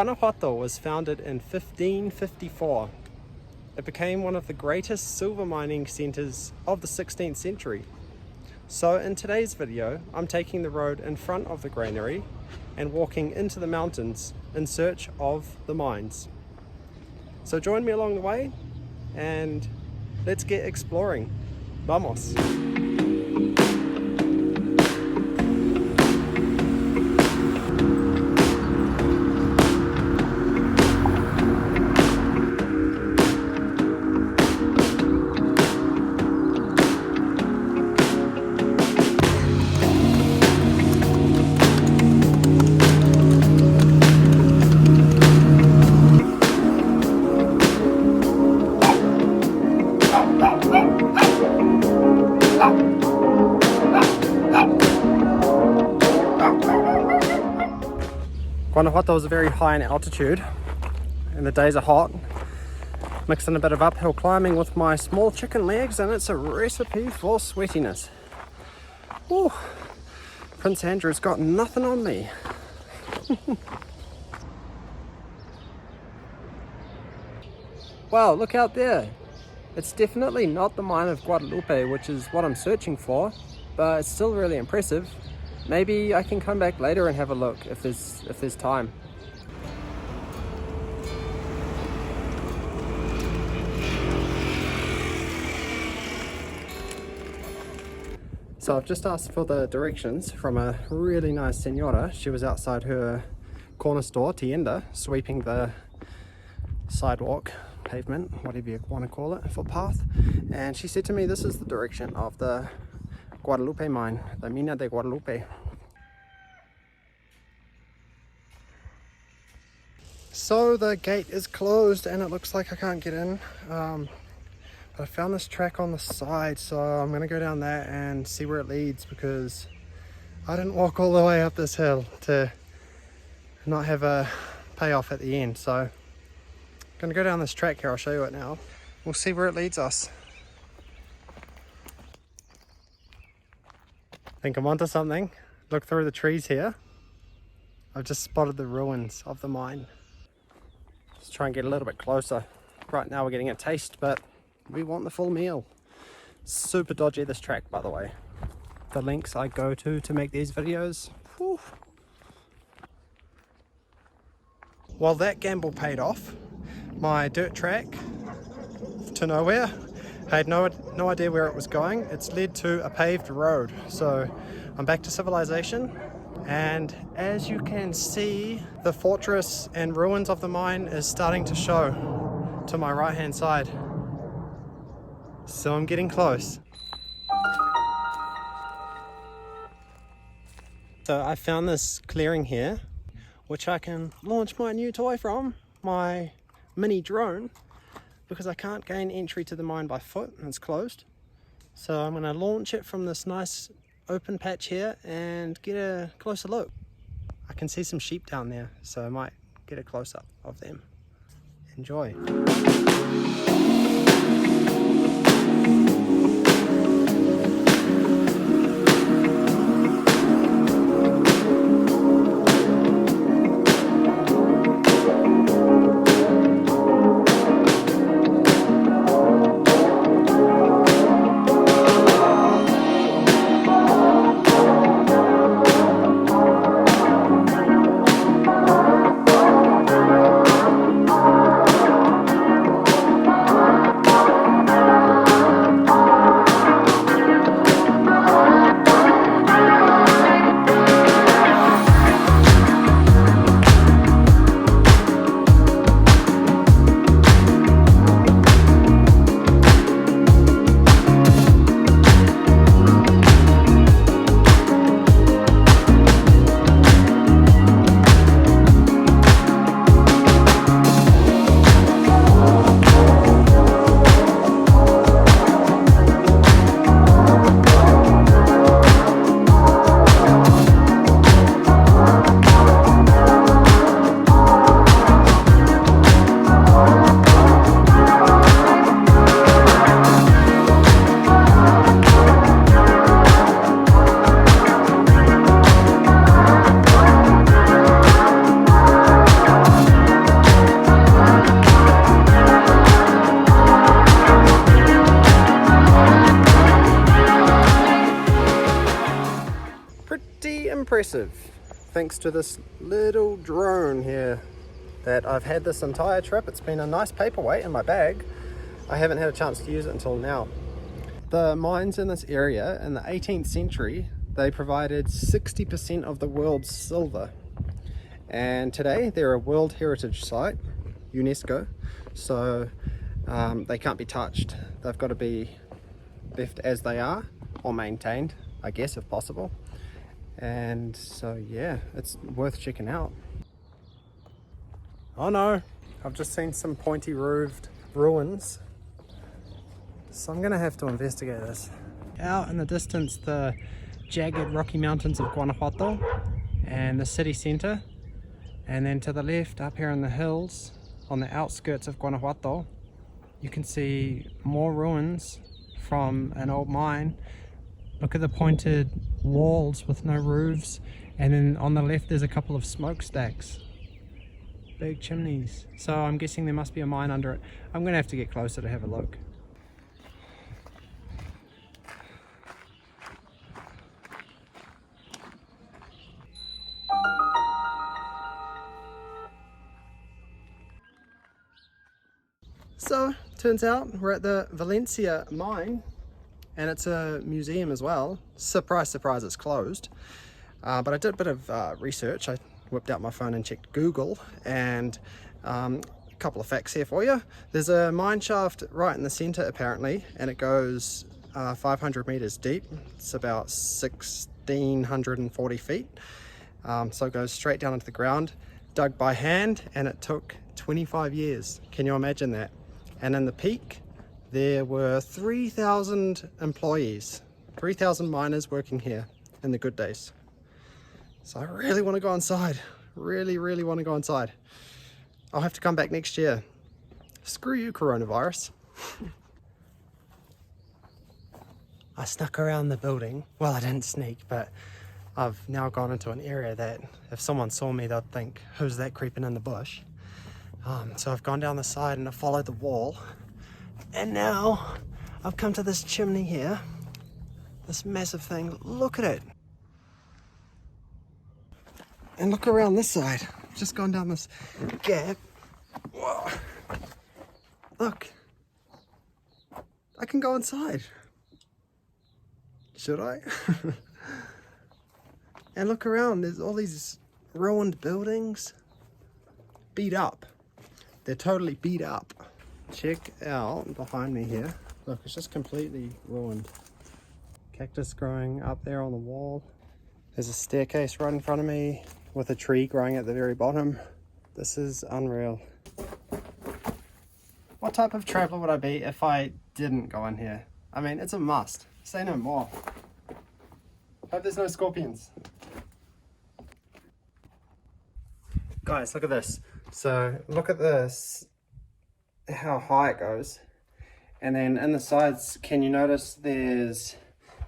Guanajuato was founded in 1554. It became one of the greatest silver mining centers of the 16th century. So in today's video, I'm taking the road in front of the granary and walking into the mountains in search of the mines. So join me along the way and let's get exploring. Vamos! Guanajuato is very high in altitude and the days are hot. Mixing a bit of uphill climbing with my small chicken legs, and it's a recipe for sweatiness. Ooh, Prince Andrew's got nothing on me. Wow, look out there. It's definitely not the mine of Guadalupe, which is what I'm searching for, but it's still really impressive. Maybe I can come back later and have a look if there's time. So I've just asked for the directions from a really nice senora. She was outside her corner store, tienda, sweeping the sidewalk, pavement, whatever you want to call it, footpath. And she said to me, this is the direction of the Guadalupe mine, the Mina de Guadalupe. So the gate is closed and it looks like I can't get in. But I found this track on the side, so I'm gonna go down there and see where it leads, because I didn't walk all the way up this hill to not have a payoff at the end. So I'm gonna go down this track here. I'll show you it now. We'll see where it leads us. I think I'm onto something. Look through the trees here. I've just spotted the ruins of the mine. Let's try and get a little bit closer. Right now we're getting a taste, but we want the full meal. Super dodgy, this track, by the way. The links I go to make these videos. Whew. Well, that gamble paid off. My dirt track to nowhere. I had no idea where it was going. It's led to a paved road. So I'm back to civilization. And as you can see, the fortress and ruins of the mine is starting to show to my right hand side. So I'm getting close. So I found this clearing here, which I can launch my new toy from, my mini drone, because I can't gain entry to the mine by foot and it's closed. So I'm going to launch it from this nice open patch here and get a closer look. I can see some sheep down there, so I might get a close-up of them. Enjoy. pretty impressive, thanks to this little drone here that I've had this entire trip. It's been a nice paperweight in my bag. I haven't had a chance to use it until now. The mines in this area in the 18th century, they provided 60% of the world's silver. And today they're a World Heritage Site, UNESCO, so they can't be touched. They've got to be left as they are, or maintained, I guess, if possible. And so yeah, it's worth checking out. Oh no, I've just seen some pointy roofed ruins, so I'm gonna have to investigate this. Out in the distance, the jagged rocky mountains of Guanajuato and the city center, and then to the left up here in the hills on the outskirts of Guanajuato you can see more ruins from an old mine. Look at the pointed walls with no roofs, and then on the left there's a couple of smokestacks, big chimneys, so I'm guessing there must be a mine under it. I'm gonna have to get closer to have a look. So turns out we're at the Valencia mine, and it's a museum as well. Surprise, surprise, it's closed. But I did a bit of research. I whipped out my phone and checked Google, and a couple of facts here for you. There's a mine shaft right in the center apparently, and it goes 500 meters deep. It's about 1,640 feet. So it goes straight down into the ground, dug by hand, and it took 25 years. Can you imagine that? And in the peak, there were 3,000 employees, 3,000 miners working here in the good days. So I really want to go inside. Really want to go inside. I'll have to come back next year. Screw you, coronavirus. I snuck around the building. Well, I didn't sneak, but I've now gone into an area that if someone saw me, they'd think, who's that creeping in the bush? So I've gone down the side and I followed the wall, and now I've come to this chimney here, this massive thing. Look at it, and look around this side. I've just gone down this gap. Whoa. Look, I can go inside. Should I? And look around, there's all these ruined buildings, beat up. They're totally beat up. Check out behind me here. Look, it's just completely ruined. Cactus growing up there on the wall. There's a staircase right in front of me with a tree growing at the very bottom. This is unreal. What type of traveler would I be if I didn't go in here? I mean, it's a must. Say no more. Hope there's no scorpions. Guys, look at this. So look at this, how high it goes, and then in the sides, can you notice there's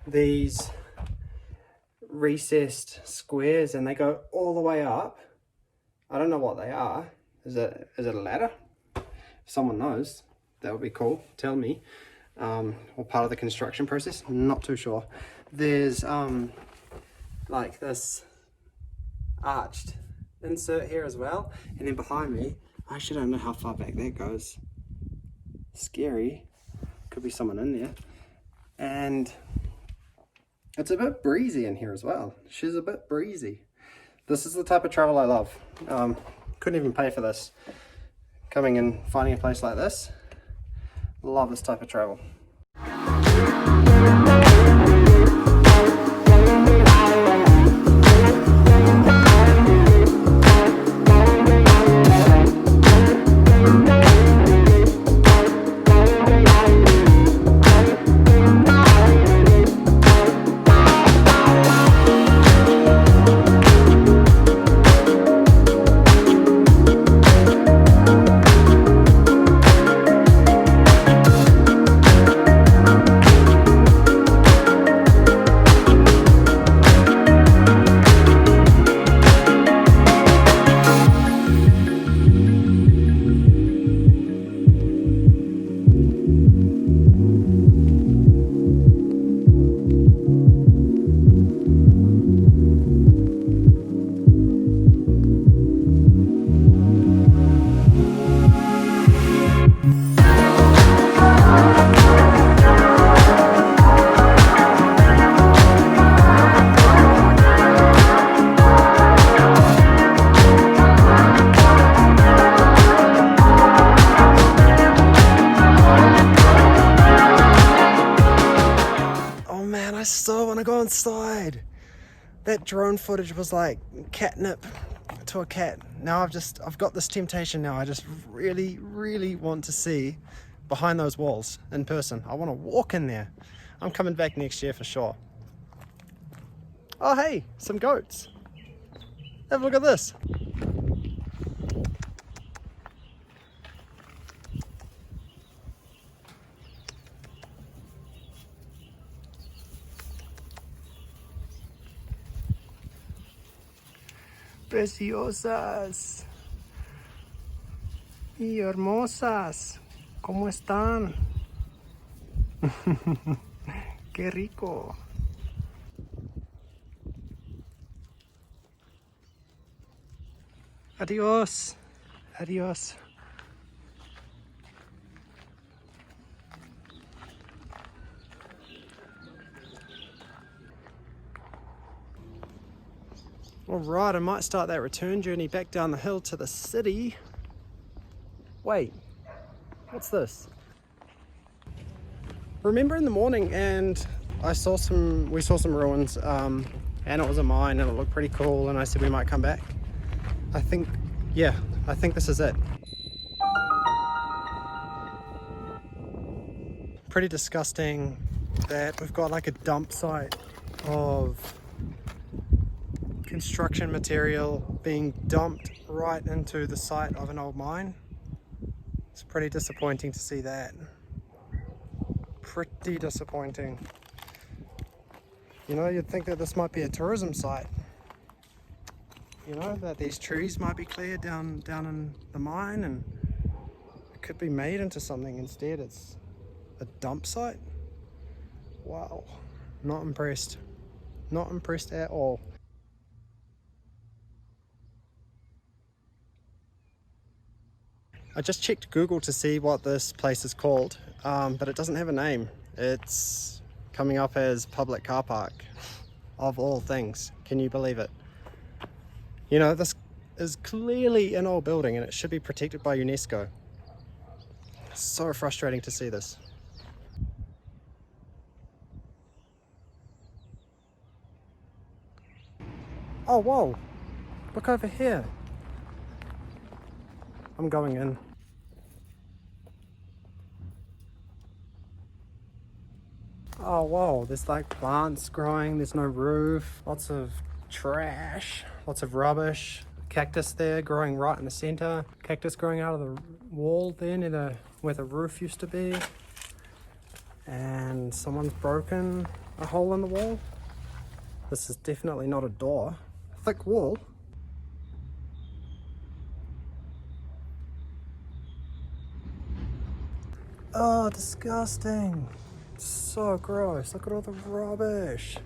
these recessed squares, and they go all the way up. I don't know what they are. Is it a ladder? If someone knows, that would be cool. Tell me. Or part of the construction process. Not too sure. There's like this arched insert here as well, and then behind me, I actually don't know how far back that goes. Scary. Could be someone in there. And it's a bit breezy in here as well. She's a bit breezy. This is the type of travel I love. Couldn't even pay for this. Coming and finding a place like this. Love this type of travel. that drone footage was like catnip to a cat. Now I've got this temptation now. I just really want to see behind those walls in person. I want to walk in there. I'm coming back next year for sure. Oh hey, some goats. Have a look at this. Preciosas y hermosas, ¿cómo están? Qué rico. Adiós, adiós. Alright, I might start that return journey back down the hill to the city. Wait, what's this? Remember in the morning and we saw some ruins and it was a mine and it looked pretty cool and I said we might come back. I think this is it. Pretty disgusting that we've got like a dump site of construction material being dumped right into the site of an old mine. It's pretty disappointing to see that. Pretty disappointing. You know, you'd think that this might be a tourism site. You know, that these trees might be cleared down in the mine and it could be made into something. Instead it's a dump site. Wow, not impressed. Not impressed at all. I just checked Google to see what this place is called, but it doesn't have a name. It's coming up as public car park, of all things. Can you believe it? You know, this is clearly an old building and it should be protected by UNESCO. So frustrating to see this. Oh, whoa, look over here. I'm going in. Oh wow, there's like plants growing, there's no roof, lots of trash, lots of rubbish, cactus there growing right in the center, cactus growing out of the wall there near where the roof used to be, and someone's broken a hole in the wall. This is definitely not a door. Thick wall. Oh, disgusting. So gross. Look at all the rubbish.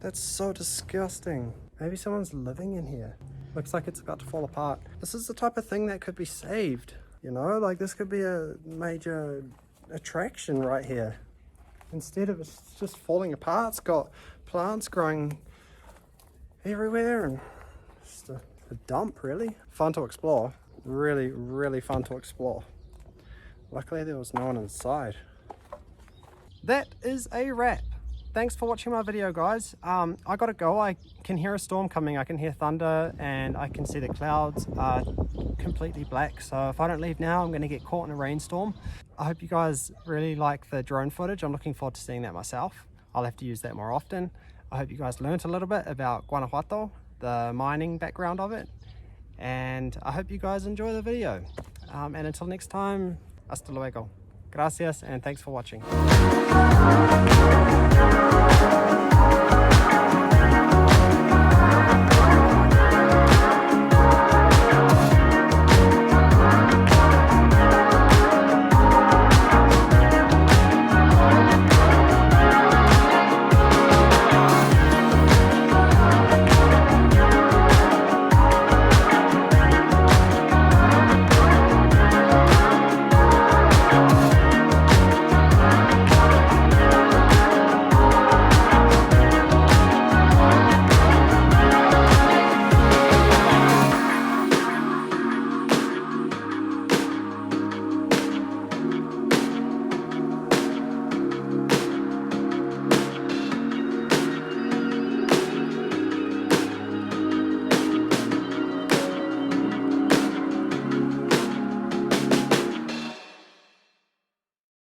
That's so disgusting. Maybe someone's living in here. Looks like it's about to fall apart. This is the type of thing that could be saved. You know, like this could be a major attraction right here. Instead of it's just falling apart, it's got plants growing everywhere and just a dump, really. Fun to explore. Really fun to explore. Luckily there was no one inside. That is a wrap. Thanks for watching my video, guys. I gotta go. I can hear a storm coming. I can hear thunder and I can see the clouds are completely black. So if I don't leave now, I'm gonna get caught in a rainstorm. I hope you guys really like the drone footage. I'm looking forward to seeing that myself. I'll have to use that more often. I hope you guys learned a little bit about Guanajuato, the mining background of it. And I hope you guys enjoy the video. And until next time, hasta luego. Gracias and thanks for watching.